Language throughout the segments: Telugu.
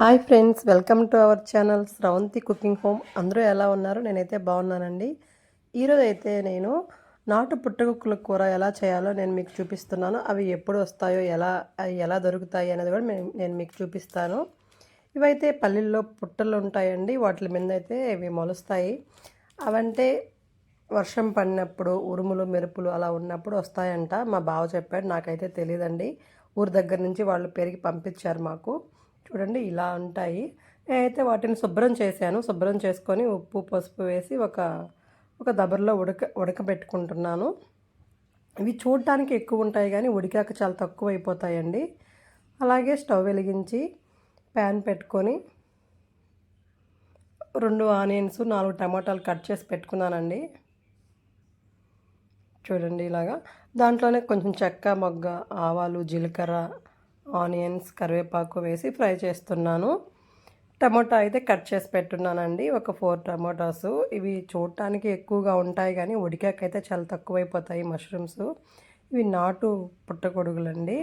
Hi friends, welcome to our channel Sravanthi cooking home. అందరూ ఎలా ఉన్నారు? నేనైతే బాగున్నానండి. ఈరోజు అయితే నేను నాటు పుట్టగొక్కుల కూర ఎలా చేయాలో నేను మీకు చూపిస్తున్నాను. అవి ఎప్పుడు వస్తాయో ఎలా దొరుకుతాయి అనేది కూడా నేను మీకు చూపిస్తాను. ఇవైతే పల్లెల్లో పుట్టలు ఉంటాయండి. వాటి మీద అయితే ఇవి మొలుస్తాయి. అవంటే వర్షం పడినప్పుడు ఉరుములు మెరుపులు అలా ఉన్నప్పుడు వస్తాయంట. మా బావ చెప్పాడు, నాకైతే తెలియదండి. ఊరి దగ్గర నుంచి వాళ్ళు పెరిగి పంపించారు మాకు. చూడండి ఇలా ఉంటాయి. నేనైతే వాటిని శుభ్రం చేశాను. శుభ్రం చేసుకొని ఉప్పు పసుపు వేసి ఒక దబర్లో ఉడకబెట్టుకుంటున్నాను. ఇవి చూడటానికి ఎక్కువ ఉంటాయి కానీ ఉడికాక చాలా తక్కువ అయిపోతాయండి. అలాగే స్టవ్ వెలిగించి ప్యాన్ పెట్టుకొని 2 ఆనియన్స్ 4 టమాటాలు కట్ చేసి పెట్టుకున్నానండి. చూడండి ఇలాగా. దాంట్లోనే కొంచెం చెక్క మొగ్గ, ఆవాలు, జీలకర్ర, ఆనియన్స్, కరివేపాకు వేసి ఫ్రై చేస్తున్నాను. టమోటా అయితే కట్ చేసి పెట్టున్నానండి. ఒక 4 టమోటాసు. ఇవి చూడటానికి ఎక్కువగా ఉంటాయి కానీ ఉడికాకైతే చాలా తక్కువైపోతాయి మష్రూమ్స్. ఇవి నాటు పుట్టగొడుగులండి.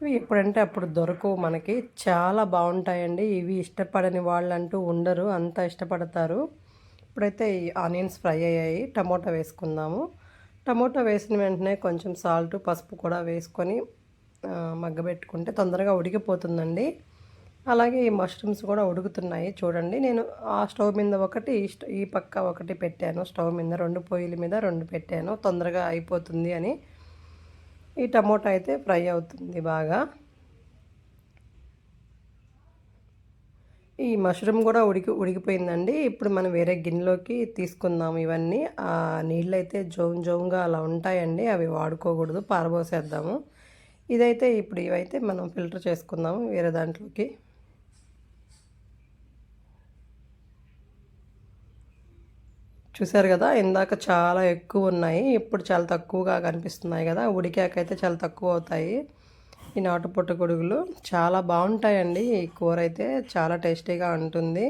ఇవి ఎప్పుడంటే అప్పుడు దొరకవు మనకి. చాలా బాగుంటాయండి. ఇవి ఇష్టపడని వాళ్ళంటూ ఉండరు, అంత ఇష్టపడతారు. ఇప్పుడైతే ఈ ఆనియన్స్ ఫ్రై అయ్యాయి. టమోటా వేసుకుందాము. టమోటా వేసిన వెంటనే కొంచెం సాల్ట్, పసుపు కూడా వేసుకొని మగ్గబెట్టుకుంటే తొందరగా ఉడికిపోతుందండి. అలాగే ఈ మష్రూమ్స్ కూడా ఉడుకుతున్నాయి. చూడండి, నేను ఆ స్టవ్ మీద ఒకటి, ఈ పక్క ఒకటి పెట్టాను. స్టవ్ మీద 2 పొయ్యిల మీద 2 పెట్టాను, తొందరగా అయిపోతుంది అని. ఈ టమోటా అయితే ఫ్రై అవుతుంది బాగా. ఈ మష్రూమ్ కూడా ఉడికిపోయిందండి. ఇప్పుడు మనం వేరే గిన్నెలోకి తీసుకుందాం ఇవన్నీ. ఆ నీళ్ళు అయితే జోంగా అలా ఉంటాయండి, అవి వాడుకోకూడదు, పారబోసేద్దాము. ఇదైతే ఇప్పుడు ఇవైతే మనం ఫిల్టర్ చేసుకుందాము వేరే దాంట్లోకి. చూసారు కదా, ఇందాక చాలా ఎక్కువ ఉన్నాయి, ఇప్పుడు చాలా తక్కువగా కనిపిస్తున్నాయి కదా. ఉడికాకైతే చాలా తక్కువ అవుతాయి ఈ నాటు పుట్టగొడుగులు. చాలా బాగుంటాయండి. ఈ కూర అయితే చాలా టేస్టీగా ఉంటుంది.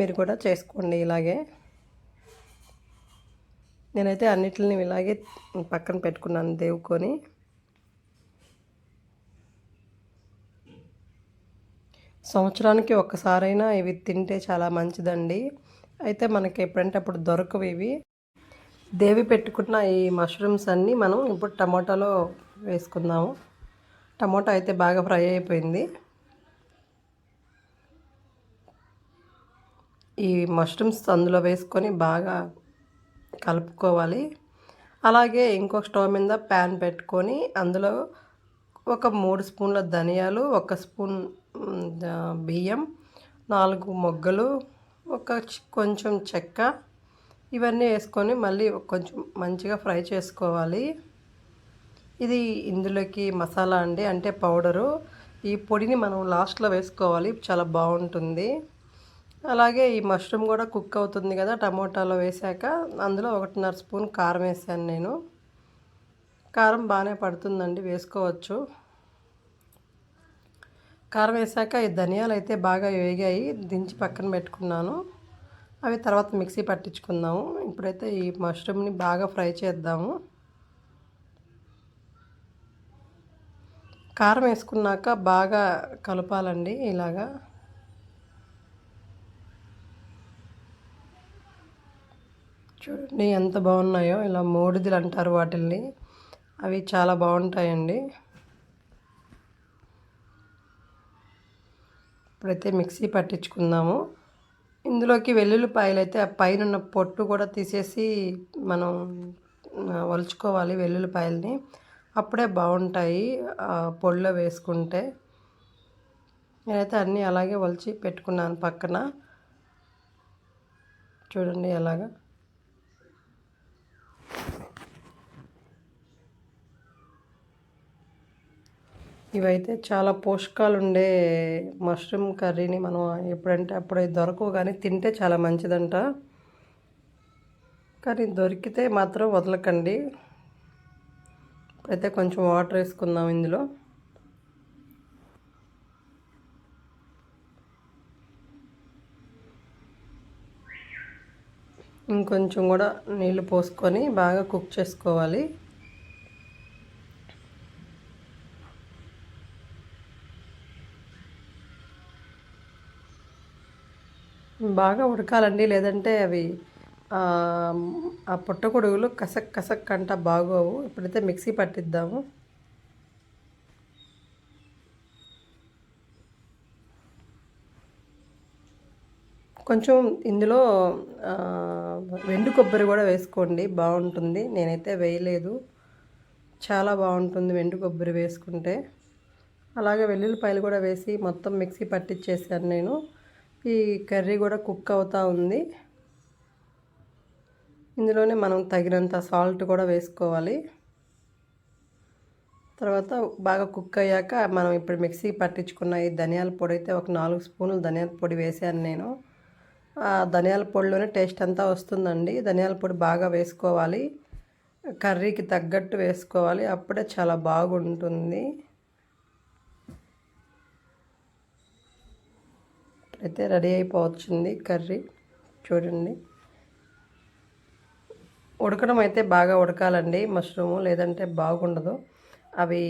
మీరు కూడా చేసుకోండి ఇలాగే. నేనైతే అన్నిటిని ఇలాగే పక్కన పెట్టుకున్నాను దేవుకొని. సంవత్సరానికి ఒక్కసారైనా ఇవి తింటే చాలా మంచిదండి. అయితే మనకి ఎప్పుడంటే అప్పుడు దొరకవు ఇవి. దేవి పెట్టుకున్న ఈ మష్రూమ్స్ అన్నీ మనం ఇప్పుడు టమాటాలో వేసుకుందాము. టమాటా అయితే బాగా ఫ్రై అయిపోయింది. ఈ మష్రూమ్స్ అందులో వేసుకొని బాగా కలుపుకోవాలి. అలాగే ఇంకొక స్టవ్ మీద ప్యాన్ పెట్టుకొని అందులో ఒక 3 స్పూన్ల ధనియాలు, 1 స్పూన్ బియ్యం, 4 మొగ్గలు, కొంచెం చెక్క, ఇవన్నీ వేసుకొని మళ్ళీ కొంచెం మంచిగా ఫ్రై చేసుకోవాలి. ఇది ఇందులోకి మసాలా అండి, అంటే పౌడరు. ఈ పొడిని మనం లాస్ట్లో వేసుకోవాలి, చాలా బాగుంటుంది. అలాగే ఈ మష్రూమ్ కూడా కుక్ అవుతుంది కదా టమోటాలో వేసాక. అందులో 1.5 స్పూన్ కారం వేసాను నేను. కారం బాగానే పడుతుందండి, వేసుకోవచ్చు. కారం వేసాక ఈ ధనియాలు అయితే బాగా వేగాయి, దించి పక్కన పెట్టుకున్నాను. అవి తర్వాత మిక్సీ పట్టించుకుందాము. ఇప్పుడైతే ఈ మష్రూమ్ని బాగా ఫ్రై చేద్దాము. కారం వేసుకున్నాక బాగా కలపాలండి ఇలాగా. చూడండి ఎంత బాగున్నాయో, ఇలా మోడిదులు అంటారు వాటిల్ని. అవి చాలా బాగుంటాయండి. ఇప్పుడైతే మిక్సీ పట్టించుకుందాము. ఇందులోకి వెల్లుల్లిపాయలు అయితే ఆ పైన ఉన్న పొట్టు కూడా తీసేసి మనం ఒలుచుకోవాలి వెల్లుల్లిపాయలని. అప్పుడే బాగుంటాయి పొడిలో వేసుకుంటే. నేనైతే అన్నీ అలాగే ఒలిచి పెట్టుకున్నాను పక్కన. చూడండి ఎలాగా. ఇవైతే చాలా పోషకాలు ఉండే మష్రూమ్ కర్రీని మనం ఎప్పుడంటే అప్పుడే దొరకవు, కానీ తింటే చాలా మంచిదంట. కానీ దొరికితే మాత్రం వదలకండి. అయితే కొంచెం వాటర్ వేసుకుందాం ఇందులో. ఇంకొంచెం కూడా నీళ్ళు పోసుకొని బాగా కుక్ చేసుకోవాలి. బాగా ఉడకాలండి, లేదంటే అవి ఆ పుట్టగొడుగులు కసక్ కసక్ అంట బాగోవు. ఇప్పుడైతే మిక్సీ పట్టిద్దాము. కొంచెం ఇందులో ఎండు కొబ్బరి కూడా వేసుకోండి, బాగుంటుంది. నేనైతే వేయలేదు, చాలా బాగుంటుంది ఎండు కొబ్బరి వేసుకుంటే. అలాగే వెల్లుల్లిపాయలు కూడా వేసి మొత్తం మిక్సీ పట్టించేసాను నేను. ఈ కర్రీ కూడా కుక్ అవుతూ ఉంది. ఇందులోనే మనం తగినంత సాల్ట్ కూడా వేసుకోవాలి. తర్వాత బాగా కుక్ అయ్యాక మనం ఇప్పుడు మిక్సీ పట్టించుకున్న ఈ ధనియాల పొడి అయితే ఒక 4 స్పూన్లు ధనియాల పొడి వేసాను నేను. ఆ ధనియాల పొడిలోనే టేస్ట్ అంతా వస్తుందండి. ధనియాల పొడి బాగా వేసుకోవాలి, కర్రీకి తగ్గట్టు వేసుకోవాలి, అప్పుడే చాలా బాగుంటుంది. అయితే రెడీ అయిపోవచ్చింది కర్రీ, చూడండి. ఉడకడం అయితే బాగా ఉడకాలండి మష్రూము, లేదంటే బాగుండదు, అవి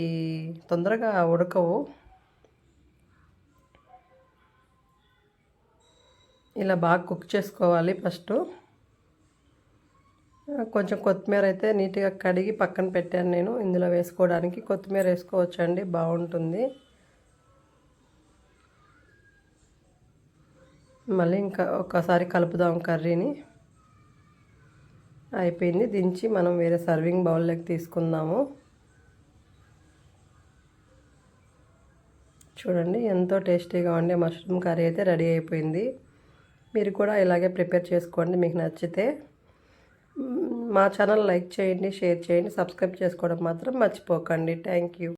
తొందరగా ఉడకవు. ఇలా బాగా కుక్ చేసుకోవాలి. ఫస్ట్ కొంచెం కొత్తిమీర అయితే నీట్గా కడిగి పక్కన పెట్టాను నేను, ఇందులో వేసుకోవడానికి. కొత్తిమీర వేసుకోవచ్చండి, బాగుంటుంది. మళ్ళీ ఇంకా ఒకసారి కలుపుదాం కర్రీని. అయిపోయింది, దించి మనం వేరే సర్వింగ్ బౌల్లోకి తీసుకుందాము. చూడండి, ఎంతో టేస్టీగా ఉండే మష్రూమ్ కర్రీ అయితే రెడీ అయిపోయింది. మీరు కూడా ఇలాగే ప్రిపేర్ చేసుకోండి మీకు నచ్చితే. మా ఛానల్ లైక్ చేయండి, షేర్ చేయండి, సబ్స్క్రైబ్ చేసుకోవడం మాత్రం మర్చిపోకండి. Thank you.